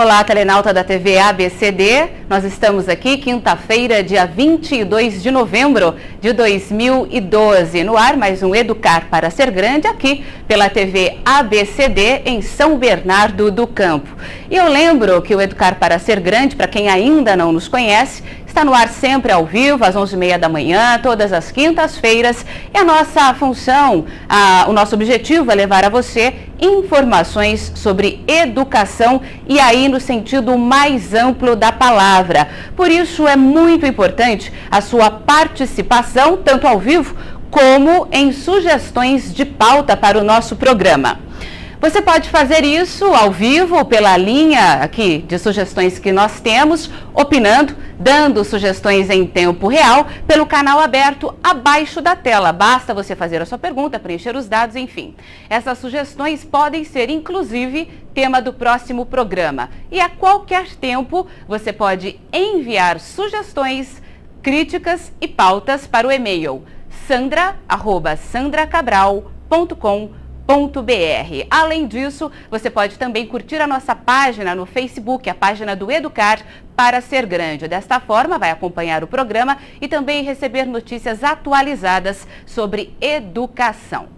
Olá, telenauta da TV ABCD. Nós estamos aqui quinta-feira, dia 22 de novembro de 2012. No ar, mais um Educar para Ser Grande aqui pela TV ABCD em São Bernardo do Campo. E eu lembro que o Educar para Ser Grande, para quem ainda não nos conhece, está no ar sempre ao vivo, às 11h30 da manhã, todas as quintas-feiras. E a nossa função, o nosso objetivo é levar a você informações sobre educação e aí no sentido mais amplo da palavra. Por isso é muito importante a sua participação, tanto ao vivo como em sugestões de pauta para o nosso programa. Você pode fazer isso ao vivo pela linha aqui de sugestões que nós temos, opinando, dando sugestões em tempo real pelo canal aberto abaixo da tela. Basta você fazer a sua pergunta, preencher os dados, enfim. Essas sugestões podem ser, inclusive, tema do próximo programa. E a qualquer tempo você pode enviar sugestões, críticas e pautas para o e-mail sandra@sandracabral.com.br. Além disso, você pode também curtir a nossa página no Facebook, a página do Educar para Ser Grande. Desta forma, vai acompanhar o programa e também receber notícias atualizadas sobre educação.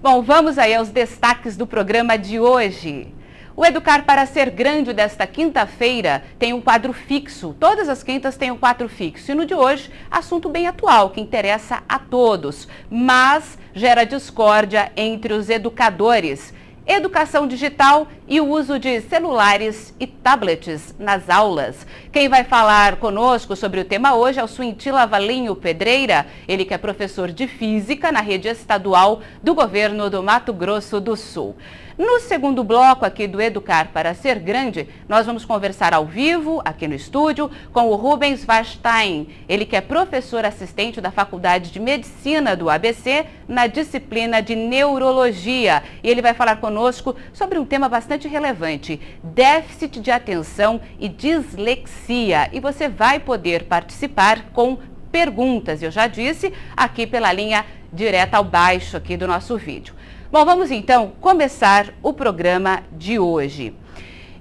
Bom, vamos aí aos destaques do programa de hoje. O Educar para Ser Grande desta quinta-feira tem um quadro fixo. Todas as quintas tem um quadro fixo. E no de hoje, assunto bem atual, que interessa a todos, mas gera discórdia entre os educadores. Educação digital e o uso de celulares e tablets nas aulas. Quem vai falar conosco sobre o tema hoje é o Suintila Valinho Pedreira, ele que é professor de Física na rede estadual do governo do Mato Grosso do Sul. No segundo bloco aqui do Educar para Ser Grande, nós vamos conversar ao vivo, aqui no estúdio, com o Rubens Vastein, ele que é professor assistente da Faculdade de Medicina do ABC, na disciplina de Neurologia. E ele vai falar conosco sobre um tema bastante relevante, déficit de atenção e dislexia. E você vai poder participar com perguntas, eu já disse, aqui pela linha direta ao baixo aqui do nosso vídeo. Bom, vamos então começar o programa de hoje.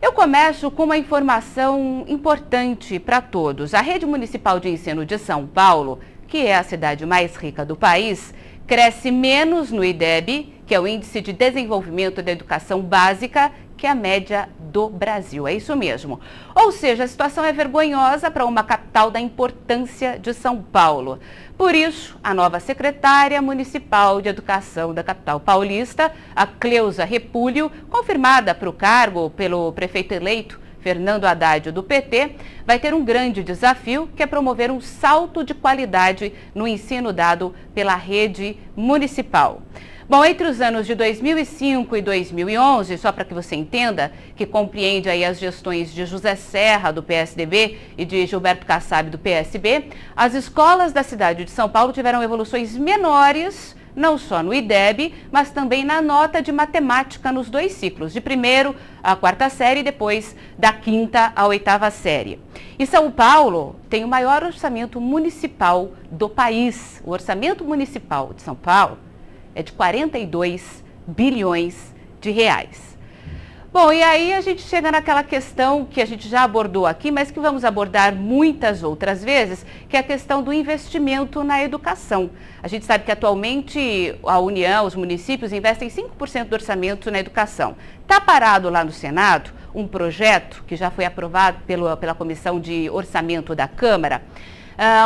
Eu começo com uma informação importante para todos. A Rede Municipal de Ensino de São Paulo, que é a cidade mais rica do país, cresce menos no IDEB, que é o Índice de Desenvolvimento da Educação Básica, que é a média do Brasil. É isso mesmo. Ou seja, a situação é vergonhosa para uma capital da importância de São Paulo. Por isso, a nova secretária municipal de educação da capital paulista, a Cleusa Repúlio, confirmada para o cargo pelo prefeito eleito Fernando Haddad do PT, vai ter um grande desafio, que é promover um salto de qualidade no ensino dado pela rede municipal. Bom, entre os anos de 2005 e 2011, só para que você entenda, que compreende aí as gestões de José Serra, do PSDB, e de Gilberto Kassab, do PSB, as escolas da cidade de São Paulo tiveram evoluções menores, não só no IDEB, mas também na nota de matemática nos dois ciclos, de primeiro à quarta série e depois da quinta à oitava série. E São Paulo tem o maior orçamento municipal do país. O orçamento municipal de São Paulo é de 42 bilhões de reais. Bom, e aí a gente chega naquela questão que a gente já abordou aqui, mas que vamos abordar muitas outras vezes, que é a questão do investimento na educação. A gente sabe que atualmente a União, os municípios investem 5% do orçamento na educação. Está parado lá no Senado um projeto que já foi aprovado pela Comissão de Orçamento da Câmara,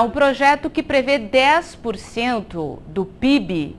um projeto que prevê 10% do PIB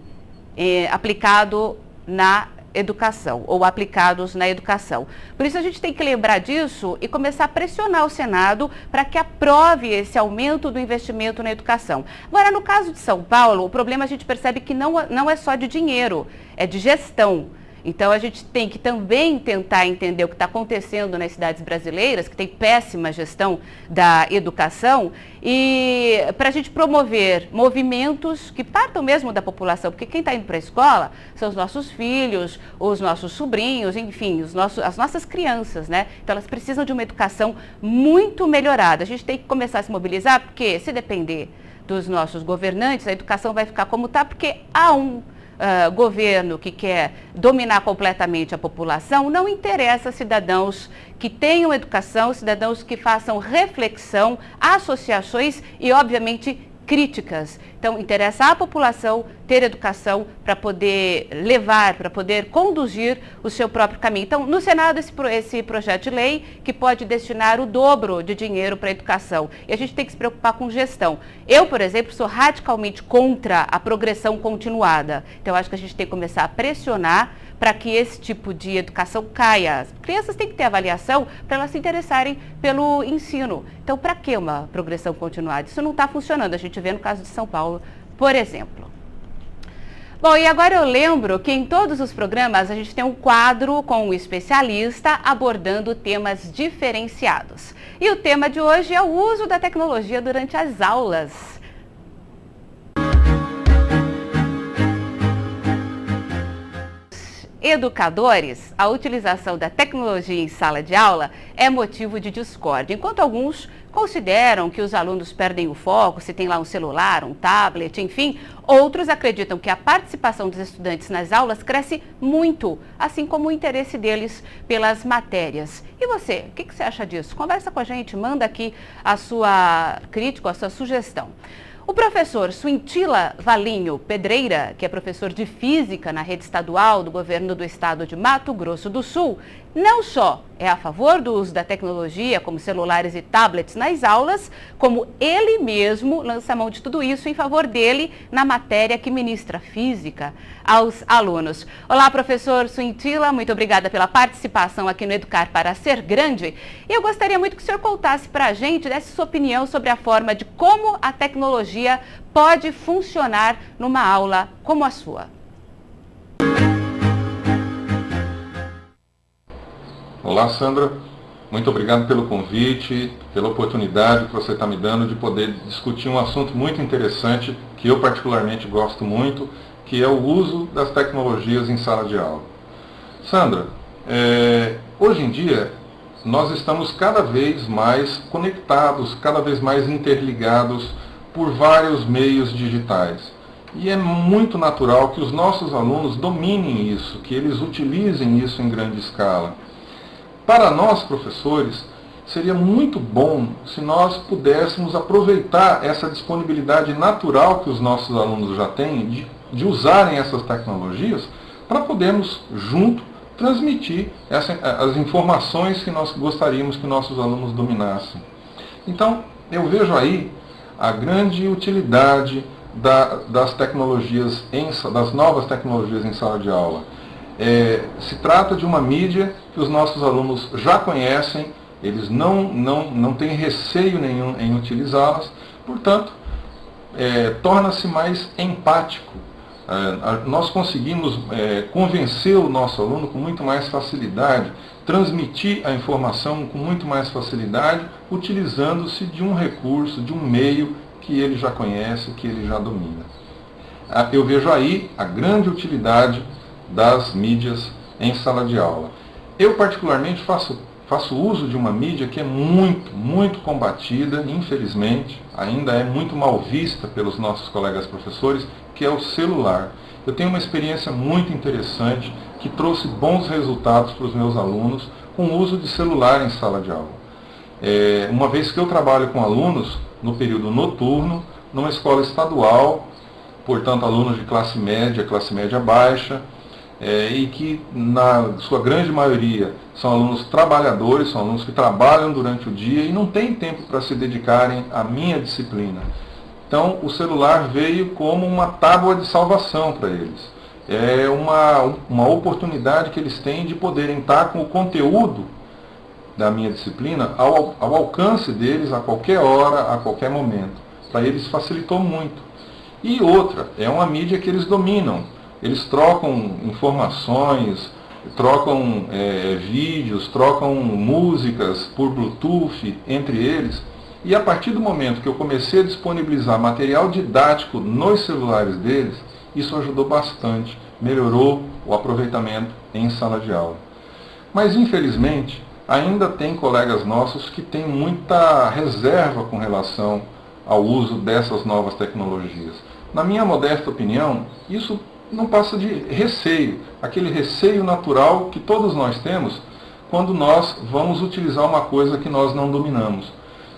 aplicado na educação, ou aplicados na educação. Por isso a gente tem que lembrar disso e começar a pressionar o Senado para que aprove esse aumento do investimento na educação. Agora, no caso de São Paulo, o problema a gente percebe que não é só de dinheiro, é de gestão. Então, a gente tem que também tentar entender o que está acontecendo nas cidades brasileiras, que tem péssima gestão da educação, e para a gente promover movimentos que partam mesmo da população, porque quem está indo para a escola são os nossos filhos, os nossos sobrinhos, enfim, as nossas crianças, né? Então, elas precisam de uma educação muito melhorada. A gente tem que começar a se mobilizar, porque se depender dos nossos governantes, a educação vai ficar como está, porque há governo que quer dominar completamente a população, não interessa cidadãos que tenham educação, cidadãos que façam reflexão, associações e, obviamente, críticas. Então, interessa à população ter educação para poder levar, para poder conduzir o seu próprio caminho. Então, no Senado, esse projeto de lei que pode destinar o dobro de dinheiro para a educação. E a gente tem que se preocupar com gestão. Eu, por exemplo, sou radicalmente contra a progressão continuada. Então, acho que a gente tem que começar a pressionar para que esse tipo de educação caia. As crianças têm que ter avaliação para elas se interessarem pelo ensino. Então, para que uma progressão continuada? Isso não está funcionando. A gente vê no caso de São Paulo, por exemplo. Bom, e agora eu lembro que em todos os programas a gente tem um quadro com um especialista abordando temas diferenciados. E o tema de hoje é o uso da tecnologia durante as aulas. Educadores, a utilização da tecnologia em sala de aula é motivo de discórdia, enquanto alguns consideram que os alunos perdem o foco se tem lá um celular, um tablet, enfim, outros acreditam que a participação dos estudantes nas aulas cresce muito, assim como o interesse deles pelas matérias. E você, o que você acha disso? Conversa com a gente, manda aqui a sua crítica, a sua sugestão. O professor Suintila Valinho Pedreira, que é professor de Física na rede estadual do governo do estado de Mato Grosso do Sul, não só é a favor do uso da tecnologia, como celulares e tablets nas aulas, como ele mesmo lança mão de tudo isso em favor dele na matéria que ministra Física aos alunos. Olá, professor Suintila, muito obrigada pela participação aqui no Educar para Ser Grande. E eu gostaria muito que o senhor contasse para a gente, desse sua opinião sobre a forma de como a tecnologia pode funcionar numa aula como a sua. Olá, Sandra. Muito obrigado pelo convite, pela oportunidade que você está me dando de poder discutir um assunto muito interessante que eu particularmente gosto muito, que é o uso das tecnologias em sala de aula. Sandra, hoje em dia nós estamos cada vez mais conectados, cada vez mais interligados por vários meios digitais. E é muito natural que os nossos alunos dominem isso, que eles utilizem isso em grande escala. Para nós, professores, seria muito bom se nós pudéssemos aproveitar essa disponibilidade natural que os nossos alunos já têm de usarem essas tecnologias para podermos, junto, transmitir as informações que nós gostaríamos que nossos alunos dominassem. Então, eu vejo aí a grande utilidade das tecnologias, das novas tecnologias em sala de aula. Se trata de uma mídia que os nossos alunos já conhecem, eles não têm receio nenhum em utilizá-las, portanto, torna-se mais empático. Nós conseguimos convencer o nosso aluno com muito mais facilidade, transmitir a informação com muito mais facilidade, utilizando-se de um recurso, de um meio que ele já conhece, que ele já domina. Eu vejo aí a grande utilidade das mídias em sala de aula. Eu particularmente faço uso de uma mídia que é muito combatida, infelizmente, ainda é muito mal vista pelos nossos colegas professores, que é o celular. Eu tenho uma experiência muito interessante que trouxe bons resultados para os meus alunos com o uso de celular em sala de aula. Uma vez que eu trabalho com alunos no período noturno, numa escola estadual, portanto alunos de classe média baixa, e que na sua grande maioria são alunos trabalhadores, são alunos que trabalham durante o dia e não têm tempo para se dedicarem à minha disciplina. Então o celular veio como uma tábua de salvação para eles. É uma oportunidade que eles têm de poderem estar com o conteúdo da minha disciplina ao alcance deles a qualquer hora, a qualquer momento. Para eles facilitou muito. E outra, é uma mídia que eles dominam. Eles trocam informações, trocam vídeos, trocam músicas por Bluetooth entre eles. E a partir do momento que eu comecei a disponibilizar material didático nos celulares deles, isso ajudou bastante, melhorou o aproveitamento em sala de aula. Mas infelizmente, ainda tem colegas nossos que têm muita reserva com relação ao uso dessas novas tecnologias. Na minha modesta opinião, isso não passa de receio, aquele receio natural que todos nós temos quando nós vamos utilizar uma coisa que nós não dominamos.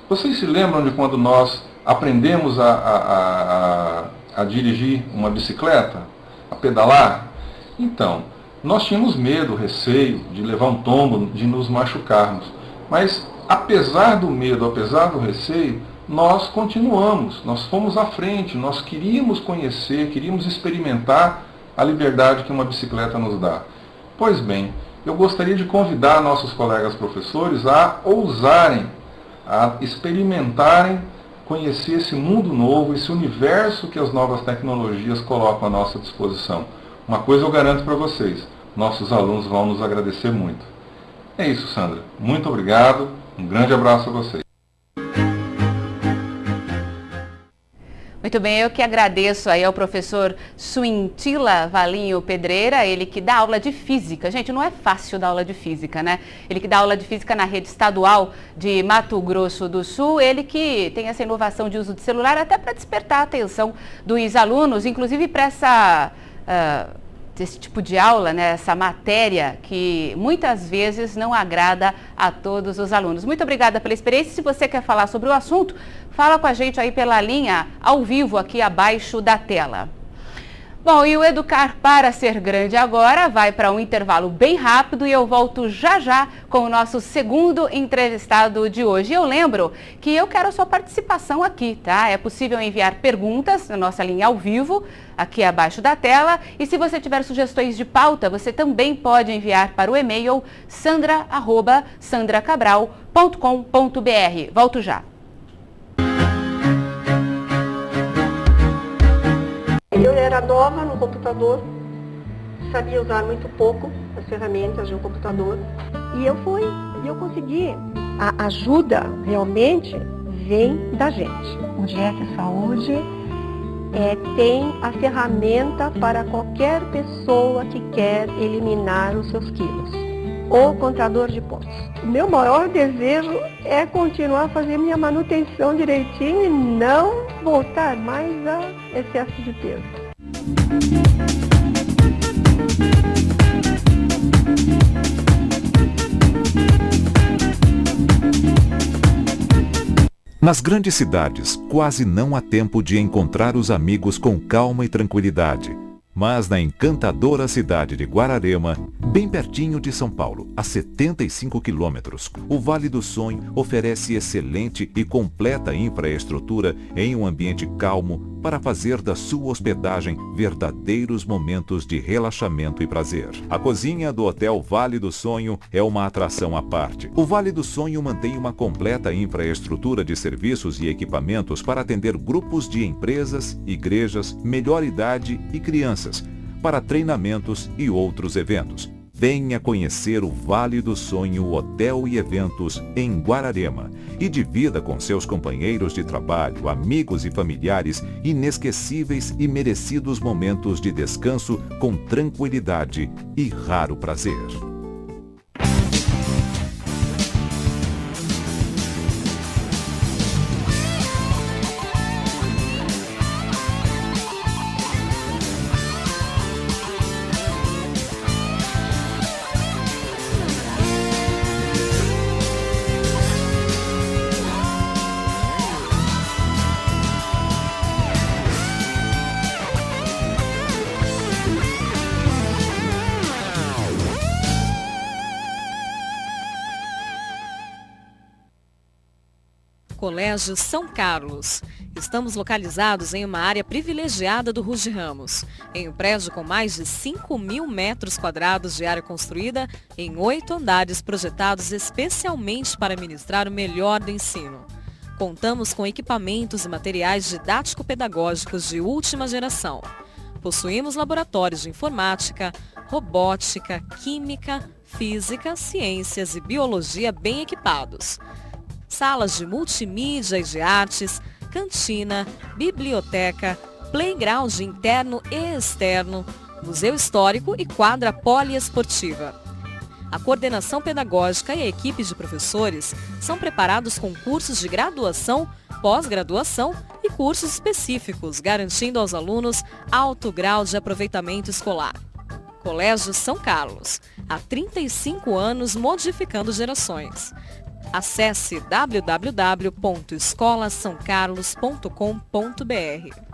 Vocês se lembram de quando nós aprendemos a dirigir uma bicicleta, a pedalar? Então, nós tínhamos medo, receio de levar um tombo, de nos machucarmos. Mas, apesar do medo, apesar do receio, nós continuamos, nós fomos à frente, nós queríamos conhecer, queríamos experimentar a liberdade que uma bicicleta nos dá. Pois bem, eu gostaria de convidar nossos colegas professores a ousarem, a experimentarem, conhecer esse mundo novo, esse universo que as novas tecnologias colocam à nossa disposição. Uma coisa eu garanto para vocês, nossos alunos vão nos agradecer muito. É isso, Sandra. Muito obrigado, um grande abraço a vocês. Muito bem, eu que agradeço aí ao professor Suintila Valinho Pedreira, ele que dá aula de física. Gente, não é fácil dar aula de física, né? Ele que dá aula de física na rede estadual de Mato Grosso do Sul, ele que tem essa inovação de uso de celular até para despertar a atenção dos alunos, inclusive para esse tipo de aula, né, essa matéria que muitas vezes não agrada a todos os alunos. Muito obrigada pela experiência. Se você quer falar sobre o assunto, fala com a gente aí pela linha ao vivo aqui abaixo da tela. Bom, e o Educar para Ser Grande agora vai para um intervalo bem rápido e eu volto já já com o nosso segundo entrevistado de hoje. Eu lembro que eu quero a sua participação aqui, tá? É possível enviar perguntas na nossa linha ao vivo, aqui abaixo da tela. E se você tiver sugestões de pauta, você também pode enviar para o e-mail sandra@sandracabral.com.br. Volto já. Eu era nova no computador, sabia usar muito pouco as ferramentas de um computador e eu consegui. A ajuda realmente vem da gente. O GS Saúde tem a ferramenta para qualquer pessoa que quer eliminar os seus quilos. O contador de pontos. O meu maior desejo é continuar a fazer minha manutenção direitinho e não voltar mais a excesso de peso. Nas grandes cidades, quase não há tempo de encontrar os amigos com calma e tranquilidade. Mas na encantadora cidade de Guararema, bem pertinho de São Paulo, a 75 quilômetros, o Vale do Sonho oferece excelente e completa infraestrutura em um ambiente calmo para fazer da sua hospedagem verdadeiros momentos de relaxamento e prazer. A cozinha do Hotel Vale do Sonho é uma atração à parte. O Vale do Sonho mantém uma completa infraestrutura de serviços e equipamentos para atender grupos de empresas, igrejas, melhor idade e crianças, para treinamentos e outros eventos. Venha conhecer o Vale do Sonho Hotel e Eventos em Guararema e divida com seus companheiros de trabalho, amigos e familiares inesquecíveis e merecidos momentos de descanso com tranquilidade e raro prazer. Colégio São Carlos. Estamos localizados em uma área privilegiada do Ruge Ramos, em um prédio com mais de 5.000 metros quadrados de área construída em 8 andares projetados especialmente para ministrar o melhor do ensino. Contamos com equipamentos e materiais didático-pedagógicos de última geração. Possuímos laboratórios de informática, robótica, química, física, ciências e biologia bem equipados. Salas de multimídia e de artes, cantina, biblioteca, playground interno e externo, museu histórico e quadra poliesportiva. A coordenação pedagógica e a equipe de professores são preparados com cursos de graduação, pós-graduação e cursos específicos, garantindo aos alunos alto grau de aproveitamento escolar. Colégio São Carlos, há 35 anos modificando gerações. Acesse www.escolasaocarlos.com.br.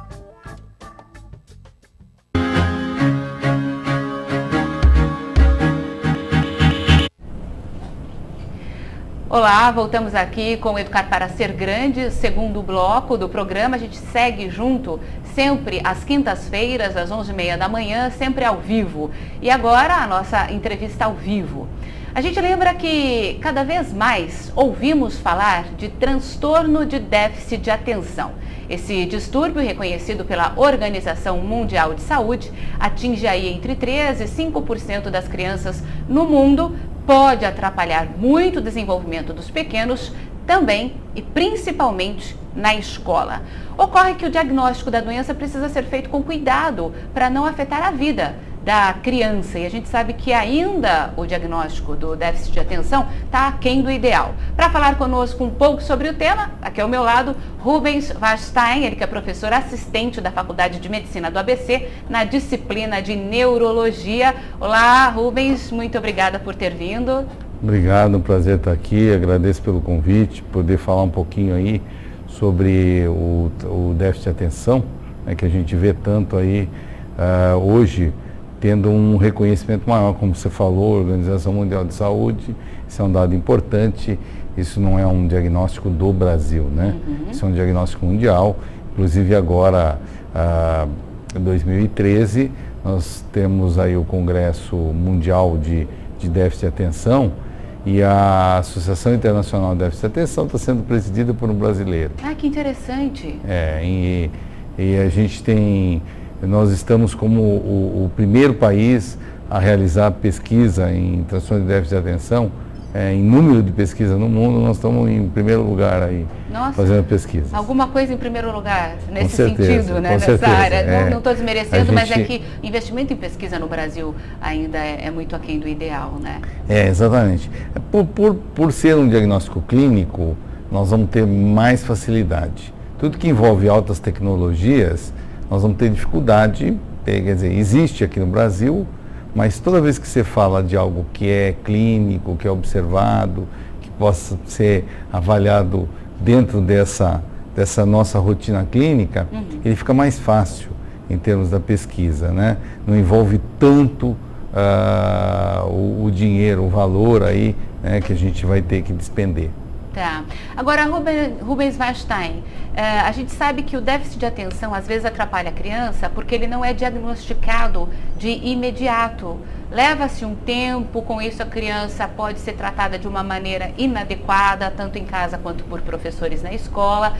Olá, voltamos aqui com o Educar para Ser Grande, segundo bloco do programa. A gente segue junto sempre às quintas-feiras, às 11h30 da manhã, sempre ao vivo. E agora a nossa entrevista ao vivo. A gente lembra que cada vez mais ouvimos falar de transtorno de déficit de atenção. Esse distúrbio, reconhecido pela Organização Mundial de Saúde, atinge aí entre 3% e 5% das crianças no mundo, pode atrapalhar muito o desenvolvimento dos pequenos, também e principalmente na escola. Ocorre que o diagnóstico da doença precisa ser feito com cuidado para não afetar a vida da criança, e a gente sabe que ainda o diagnóstico do déficit de atenção está aquém do ideal. Para falar conosco um pouco sobre o tema, aqui ao meu lado, Rubens Vashtain, ele que é professor assistente da Faculdade de Medicina do ABC, na disciplina de Neurologia. Olá, Rubens, muito obrigada por ter vindo. Obrigado, um prazer estar aqui, agradeço pelo convite, poder falar um pouquinho aí sobre o déficit de atenção, né, que a gente vê tanto aí hoje, tendo um reconhecimento maior, como você falou, Organização Mundial de Saúde, isso é um dado importante, isso não é um diagnóstico do Brasil, né? Isso é um diagnóstico mundial, inclusive agora, em 2013, nós temos aí o Congresso Mundial de Déficit de Atenção, e a Associação Internacional de Déficit de Atenção está sendo presidida por um brasileiro. Ah, que interessante! E a gente tem... Nós estamos como o primeiro país a realizar pesquisa em transtorno de déficit de atenção. Em número de pesquisa no mundo, nós estamos em primeiro lugar aí. Nossa, fazendo pesquisa. Alguma coisa em primeiro lugar nesse certeza, sentido, né, nessa certeza, área. Não estou desmerecendo, mas é que investimento em pesquisa no Brasil ainda é muito aquém do ideal, né? Exatamente. Por ser um diagnóstico clínico, nós vamos ter mais facilidade. Tudo que envolve altas tecnologias, nós vamos ter dificuldade, quer dizer, existe aqui no Brasil, mas toda vez que você fala de algo que é clínico, que é observado, que possa ser avaliado dentro dessa nossa rotina clínica, ele fica mais fácil em termos da pesquisa, né? Não envolve tanto o dinheiro, o valor aí, né, que a gente vai ter que despender. Tá. Agora, Rubens Vashtain, a gente sabe que o déficit de atenção às vezes atrapalha a criança porque ele não é diagnosticado de imediato. Leva-se um tempo, com isso a criança pode ser tratada de uma maneira inadequada, tanto em casa quanto por professores na escola.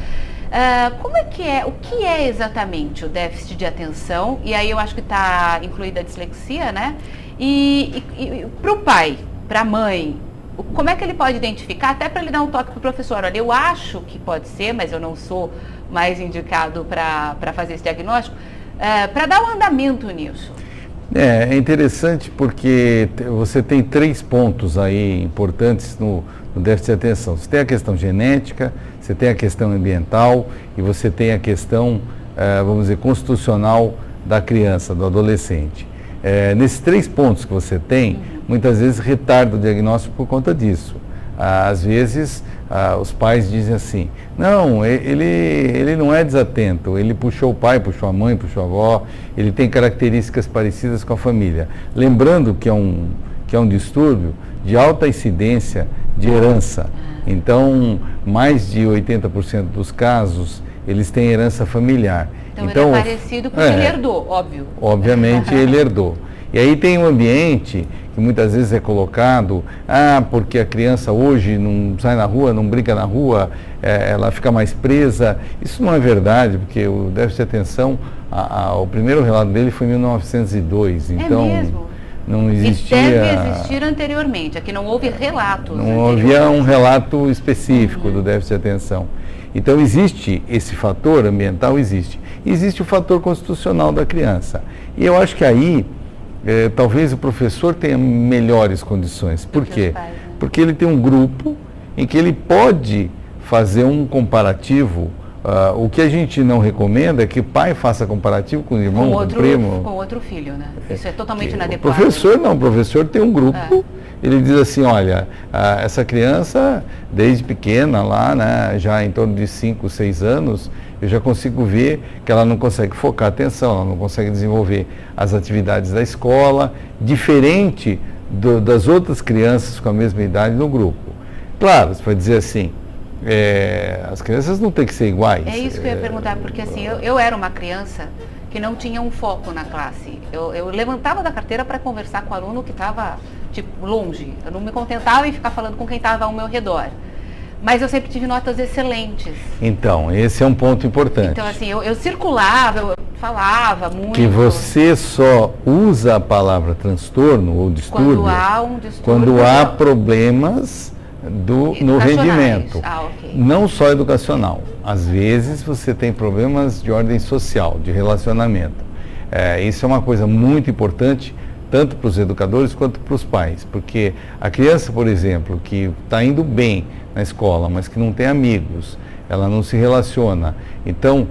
Como é que é? O que é exatamente o déficit de atenção? E aí eu acho que está incluída a dislexia, né? E para o pai, para a mãe, como é que ele pode identificar, até para ele dar um toque para o professor? Olha, eu acho que pode ser, mas eu não sou mais indicado para fazer esse diagnóstico, para dar um andamento nisso. É interessante porque você tem 3 pontos aí importantes no déficit de atenção. Você tem a questão genética, você tem a questão ambiental e você tem a questão, vamos dizer, constitucional da criança, do adolescente. Nesses 3 pontos que você tem, muitas vezes retarda o diagnóstico por conta disso. Às vezes, os pais dizem assim, não, ele não é desatento, ele puxou o pai, puxou a mãe, puxou a avó, ele tem características parecidas com a família. Lembrando que é um distúrbio de alta incidência de herança. Então, mais de 80% dos casos, eles têm herança familiar. Então ele é parecido porque ele herdou, óbvio. Obviamente ele herdou. E aí tem um ambiente que muitas vezes é colocado, porque a criança hoje não sai na rua, não brinca na rua, ela fica mais presa. Isso não é verdade, porque o déficit de atenção, o primeiro relato dele foi em 1902, então mesmo? Não existia... E deve existir anteriormente, aqui não houve relatos. Não havia um relato específico do déficit de atenção. Então existe esse fator ambiental, existe o fator constitucional da criança. E eu acho que aí, talvez o professor tenha melhores condições. Por quê? Pais, né? Porque ele tem um grupo em que ele pode fazer um comparativo O que a gente não recomenda é que o pai faça comparativo com o irmão, com o primo. Com outro filho, né? Isso é totalmente inadequado. O professor tem um grupo, ele diz assim, olha, essa criança, desde pequena lá, né, já em torno de 5, 6 anos, eu já consigo ver que ela não consegue focar a atenção, ela não consegue desenvolver as atividades da escola, diferente das outras crianças com a mesma idade no grupo. Claro, você vai dizer assim, as crianças não têm que ser iguais. É isso que eu ia perguntar, porque assim, eu era uma criança que não tinha um foco na classe. Eu levantava da carteira para conversar com o aluno que estava, tipo, longe. Eu não me contentava em ficar falando com quem estava ao meu redor. Mas eu sempre tive notas excelentes. Então, esse é um ponto importante. Então, assim, eu circulava, eu falava muito. Que você só usa a palavra transtorno ou distúrbio quando há um distúrbio, quando há problemas no rendimento. Okay. Não só educacional. Às vezes você tem problemas de ordem social, de relacionamento. Isso é uma coisa muito importante, tanto para os educadores quanto para os pais. Porque a criança, por exemplo, que está indo bem na escola, mas que não tem amigos, ela não se relaciona. Então,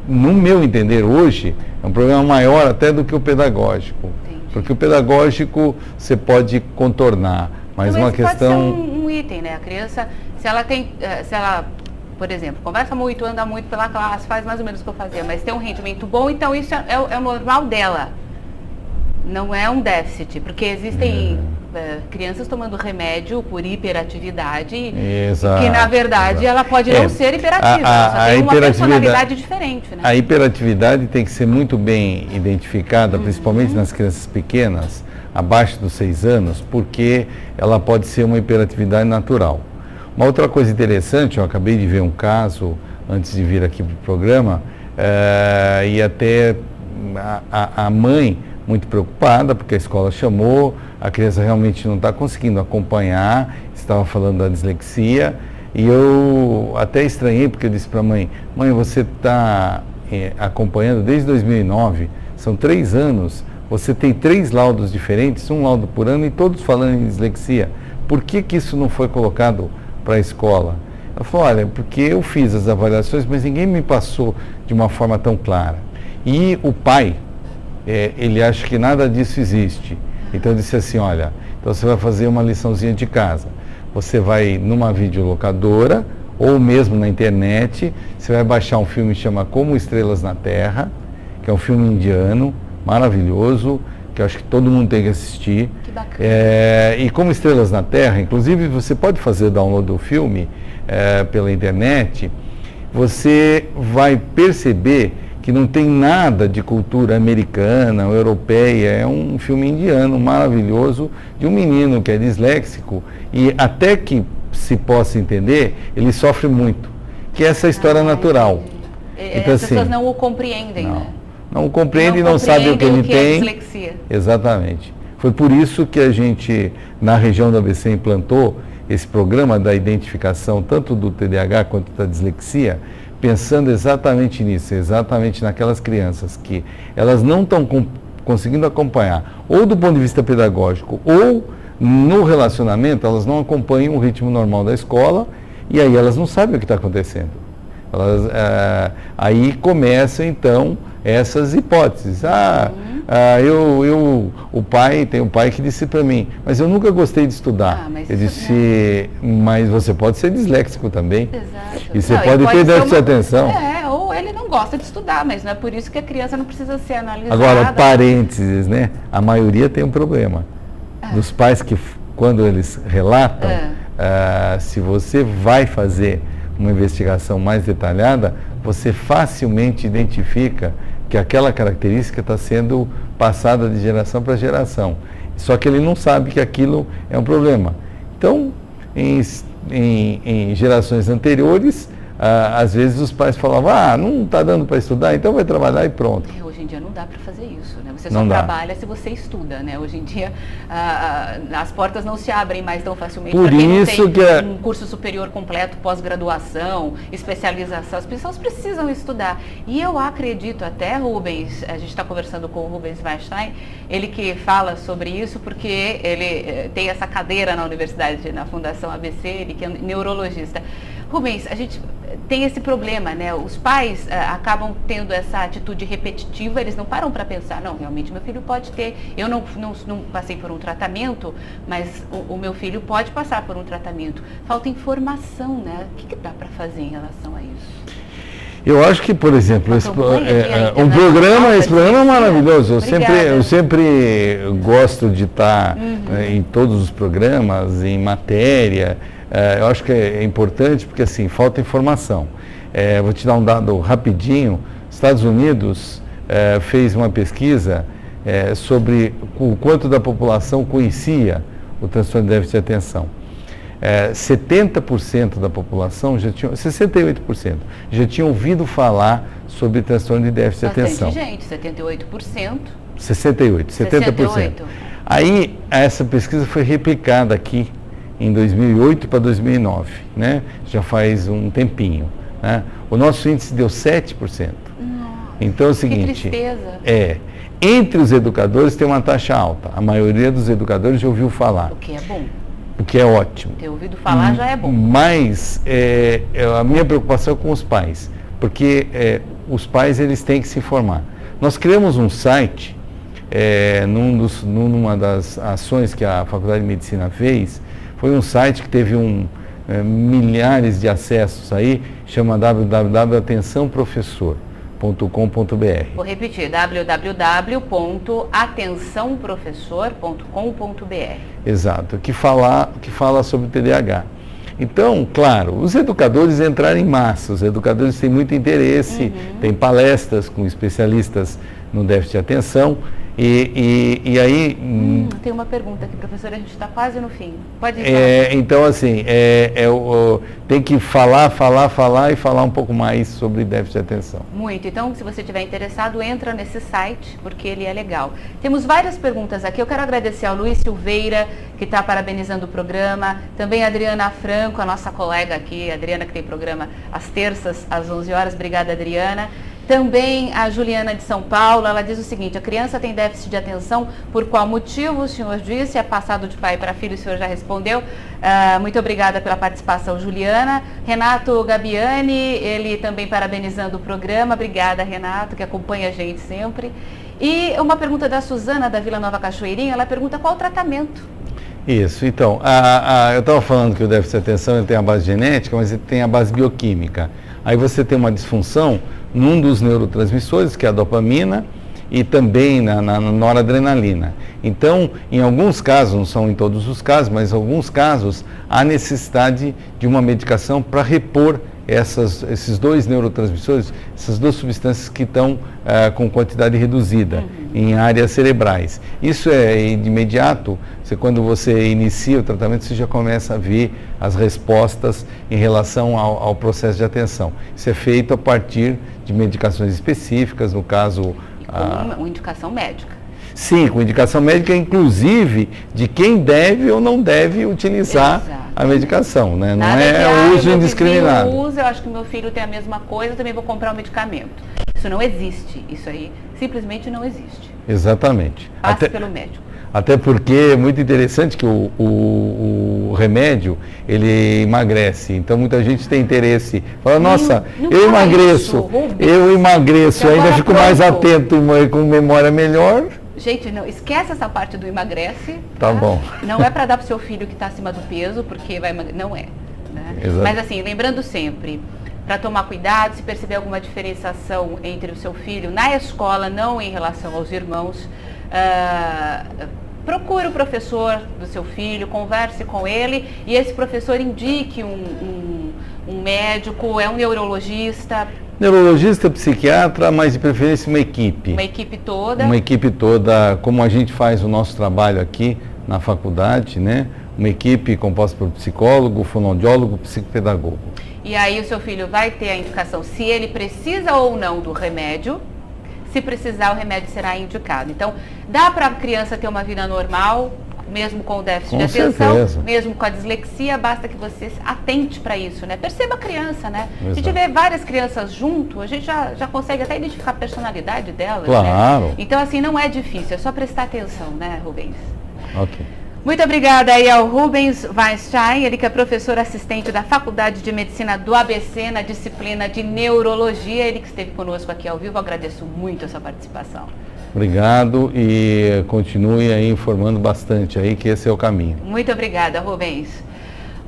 no meu entender hoje, é um problema maior até do que o pedagógico. Entendi. Porque o pedagógico você pode contornar, mas uma questão... Pode ser um item, né? A criança, se ela, por exemplo, conversa muito, anda muito pela classe, faz mais ou menos o que eu fazia, mas tem um rendimento bom, então isso é o normal dela. Não é um déficit, porque existem crianças tomando remédio por hiperatividade, exato, que na verdade ela pode não ser hiperativa, só tem uma personalidade diferente. Né? A hiperatividade tem que ser muito bem identificada, principalmente nas crianças pequenas, abaixo dos 6 anos, porque ela pode ser uma hiperatividade natural. Uma outra coisa interessante, eu acabei de ver um caso antes de vir aqui para o programa, e até a mãe muito preocupada, porque a escola chamou, a criança realmente não está conseguindo acompanhar, estava falando da dislexia, e eu até estranhei, porque eu disse para a mãe, você está acompanhando desde 2009, são 3 anos, você tem 3 laudos diferentes, um laudo por ano, e todos falando em dislexia. Por que isso não foi colocado para a escola? Ela falou, olha, porque eu fiz as avaliações, mas ninguém me passou de uma forma tão clara. E o pai, ele acha que nada disso existe. Então eu disse assim, olha, então você vai fazer uma liçãozinha de casa. Você vai numa videolocadora, ou mesmo na internet, você vai baixar um filme que chama Como Estrelas na Terra, que é um filme indiano, maravilhoso, que eu acho que todo mundo tem que assistir. Que bacana. E Como Estrelas na Terra, inclusive você pode fazer download do filme pela internet, você vai perceber que não tem nada de cultura americana ou europeia, é um filme indiano maravilhoso, de um menino que é disléxico, e até que se possa entender, ele sofre muito, que é essa história natural. Então, as pessoas não o compreendem, né? Não o compreendem e não sabem o que ele tem. É dislexia. Exatamente. Foi por isso que a gente, na região do ABC, implantou esse programa da identificação tanto do TDAH quanto da dislexia, pensando exatamente nisso, exatamente naquelas crianças que elas não estão conseguindo acompanhar, ou do ponto de vista pedagógico, ou no relacionamento, elas não acompanham o ritmo normal da escola, e aí elas não sabem o que está acontecendo. Aí começam então essas hipóteses. Tem um pai que disse para mim, mas eu nunca gostei de estudar. Eu disse, mas você pode ser disléxico também. Exato. E você pode ter déficit de atenção. Ou ele não gosta de estudar, mas não é por isso que a criança não precisa ser analisada. Agora, parênteses, né? A maioria tem um problema. Dos pais que, quando eles relatam, se você vai fazer uma investigação mais detalhada, você facilmente identifica que aquela característica está sendo passada de geração para geração. Só que ele não sabe que aquilo é um problema. Então, em gerações anteriores, às vezes os pais falavam, não está dando para estudar, então vai trabalhar e pronto. Hoje em dia não dá para fazer isso, né? Você só trabalha se você estuda, né? Hoje em dia as portas não se abrem mais tão facilmente para quem não tem um curso superior completo, pós-graduação, especialização. As pessoas precisam estudar. E eu acredito até, Rubens, a gente está conversando com o Rubens Weinstein, ele que fala sobre isso porque ele tem essa cadeira na universidade, na Fundação ABC, ele que é neurologista. Rubens, tem esse problema, né? Os pais acabam tendo essa atitude repetitiva, eles não param para pensar, não, realmente meu filho pode ter, eu não passei por um tratamento, mas o meu filho pode passar por um tratamento. Falta informação, né? O que dá para fazer em relação a isso? Eu acho que, por exemplo, esse programa é maravilhoso. Eu sempre gosto de estar em todos os programas, em matéria. Eu acho que é importante porque, assim, falta informação. Vou te dar um dado rapidinho. Estados Unidos fez uma pesquisa sobre o quanto da população conhecia o transtorno de déficit de atenção. 70% da população, 68%, já tinha ouvido falar sobre transtorno de déficit de atenção. Gente, 78%. 70%. Aí, essa pesquisa foi replicada aqui em 2008 para 2009, né? Já faz um tempinho. Né? O nosso índice deu 7%. Nossa, então é o seguinte, que tristeza. Entre os educadores tem uma taxa alta. A maioria dos educadores já ouviu falar. O que é bom. O que é ótimo. Ter ouvido falar já é bom. Mas a minha preocupação é com os pais, porque os pais eles têm que se informar. Nós criamos um site, numa das ações que a Faculdade de Medicina fez, foi um site que teve milhares de acessos aí, chama www.atençãoprofessor.com.br. Vou repetir, www.atençãoprofessor.com.br. Exato, que fala sobre o TDAH. Então, claro, os educadores entraram em massa, os educadores têm muito interesse, tem palestras com especialistas no déficit de atenção, e aí... Tem uma pergunta aqui, professora, a gente está quase no fim. Pode ir. Então, assim, tem que falar e falar um pouco mais sobre déficit de atenção. Muito. Então, se você estiver interessado, entra nesse site, porque ele é legal. Temos várias perguntas aqui. Eu quero agradecer ao Luiz Silveira, que está parabenizando o programa. Também a Adriana Franco, a nossa colega aqui, a Adriana, que tem programa às terças, às 11 horas. Obrigada, Adriana. Também a Juliana de São Paulo, ela diz o seguinte: a criança tem déficit de atenção, por qual motivo? O senhor disse, é passado de pai para filho, o senhor já respondeu. Muito obrigada pela participação, Juliana. Renato Gabiani, ele também parabenizando o programa. Obrigada, Renato, que acompanha a gente sempre. E uma pergunta da Suzana, da Vila Nova Cachoeirinha, ela pergunta qual o tratamento? Isso, então, eu estava falando que o déficit de atenção ele tem a base genética, mas ele tem a base bioquímica. Aí você tem uma disfunção num dos neurotransmissores, que é a dopamina, e também na noradrenalina. Então, em alguns casos, não são em todos os casos, mas em alguns casos, há necessidade de uma medicação para repor esses dois neurotransmissores, essas duas substâncias que estão com quantidade reduzida em áreas cerebrais. Isso de imediato, quando você inicia o tratamento, você já começa a ver as respostas em relação ao processo de atenção. Isso é feito a partir de medicações específicas, no caso... Com indicação médica. Sim, com indicação médica, inclusive, de quem deve ou não deve utilizar a medicação, né? Não é o uso indiscriminado. Eu acho que meu filho tem a mesma coisa, eu também vou comprar um medicamento. Isso não existe, isso aí simplesmente não existe. Exatamente. Passa pelo médico. Até porque é muito interessante que o remédio, ele emagrece. Então, muita gente tem interesse. Fala, nossa, eu emagreço, ainda fico mais atento e com memória melhor. Gente, não, esquece essa parte do emagrece. Tá bom. Não é para dar para o seu filho que está acima do peso, porque vai emagrecer. Não é. Né? Mas assim, lembrando sempre, para tomar cuidado, se perceber alguma diferenciação entre o seu filho na escola, não em relação aos irmãos, procure o professor do seu filho, converse com ele e esse professor indique um médico, um neurologista. Neurologista, psiquiatra, mas de preferência uma equipe. Uma equipe toda. Uma equipe toda, como a gente faz o nosso trabalho aqui na faculdade, né? Uma equipe composta por psicólogo, fonoaudiólogo, psicopedagogo. E aí o seu filho vai ter a indicação se ele precisa ou não do remédio. Se precisar, o remédio será indicado. Então, dá para a criança ter uma vida normal, mesmo com o déficit de atenção, mesmo com a dislexia, basta que você atente para isso, né? Perceba a criança, né? Se a gente vê várias crianças junto, a gente já consegue até identificar a personalidade delas, claro. Né? Então, assim, não é difícil, é só prestar atenção, né, Rubens? Ok. Muito obrigada aí ao Rubens Weinstein, ele que é professor assistente da Faculdade de Medicina do ABC na disciplina de Neurologia, ele que esteve conosco aqui ao vivo. Eu agradeço muito a sua participação. Obrigado e continue aí informando bastante aí, que esse é o caminho. Muito obrigada, Rubens.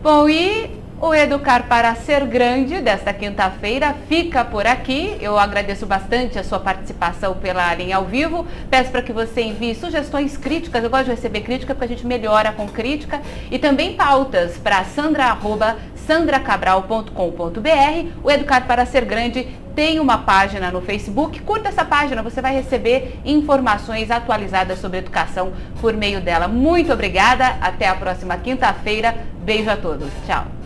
Bom, e o Educar para Ser Grande desta quinta-feira fica por aqui. Eu agradeço bastante a sua participação pela linha ao vivo. Peço para que você envie sugestões, críticas. Eu gosto de receber crítica porque a gente melhora com crítica. E também pautas para sandra@sandracabral.com.br. O Educar para Ser Grande tem uma página no Facebook. Curta essa página, você vai receber informações atualizadas sobre educação por meio dela. Muito obrigada. Até a próxima quinta-feira. Beijo a todos. Tchau.